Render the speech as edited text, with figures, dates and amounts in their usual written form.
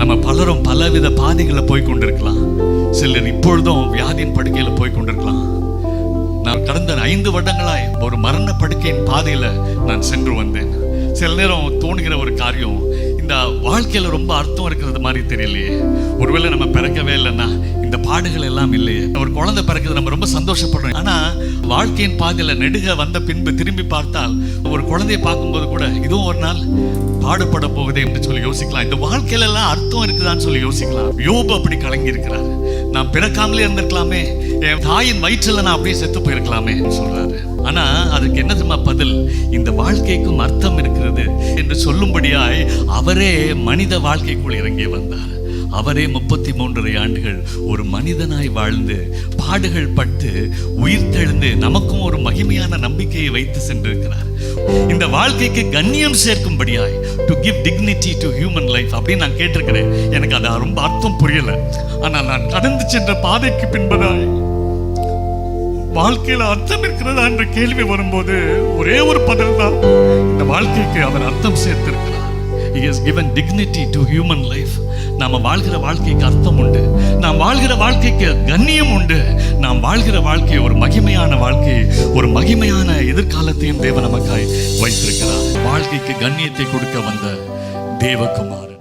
நம்ம பலரும் பலவித பாதைகளை போய் கொண்டிருக்கலாம். சிலர் இப்பொழுதும் வியாதியின் படுக்கையில போய் கொண்டிருக்கலாம். நான் கடந்த 5 வருடங்களாய் ஒரு மரண படுக்கையின் பாதையில நான் சென்று வந்தேன். சில நேரம் தோணுகிற ஒரு காரியம், இந்த வாழ்க்கையில ரொம்ப அர்த்தம் இருக்கிறது மாதிரி தெரியலையே. ஒருவேளை நம்ம பிறக்கவே இல்லைன்னா இந்த பாடுகள் எல்லாம் இல்லையே. ஒரு குழந்தை பிறக்கிறது நம்ம ரொம்ப சந்தோஷப்படுறோம். ஆனா வாழ்க்கையின் பாதையில நெடுக வந்த பின்பு திரும்பி பார்த்தால் ஒரு குழந்தையை பார்க்கும்போது கூட இதுவும் ஒரு நாள் பாடுபட போகுதே என்று சொல்லி யோசிக்கலாம். இந்த வாழ்க்கையில எல்லாம் அர்த்தம் இருக்குதான்னு சொல்லி யோசிக்கலாம். யோபு அப்படி கலங்கி இருக்கிறார். நான் பிறக்காமலே இருந்திருக்கலாமே, என் தாயின் வயிற்றுல நான் அப்படியே செத்து போயிருக்கலாமே சொல்றாரு. ஆனா அதுக்கு என்ன தெரியுமா பதில்? இந்த வாழ்க்கைக்கும் அர்த்தம் இருக்கிறது என்று சொல்லும்படியாய் அவரே மனித வாழ்க்கைக்குள் இறங்கி வந்தார். அவரே 33 ஆண்டுகள் ஒரு மனிதனாய் வாழ்ந்து பாடுகள் பட்டு உயிர்த்தெழுந்து நமக்கும் ஒரு மகிமையான நம்பிக்கையை வைத்து சென்றிருக்கிறார். இந்த வாழ்க்கைக்கு கண்ணியம் சேர்க்கும்படியாய், to give dignity to human life அப்படின்னு நான் கேட்டிருக்கிறேன். எனக்கு அது ரொம்ப அர்த்தம் புரியல. ஆனால் நான் கடந்து சென்ற பாதைக்கு பின்பதாய் வாழ்க்கையில அர்த்தம் இருக்கிறதா என்ற கேள்வி வரும்போது ஒரே ஒரு பதில் தான், இந்த வாழ்க்கைக்கு அவர் அர்த்தம் சேர்த்திருக்கிறார். He has given dignity to human life. நாம வாழ்கிற வாழ்க்கைக்கு அர்த்தம் உண்டு. நாம் வாழ்கிற வாழ்க்கைக்கு கண்ணியம் உண்டு. நாம் வாழ்கிற வாழ்க்கை ஒரு மகிமையான வாழ்க்கை, ஒரு மகிமையான எதிர்காலத்தையும் தேவன் நமக்காய் வைத்திருக்கிறார். வாழ்க்கைக்கு கண்ணியத்தை கொடுக்க வந்த தேவகுமார்.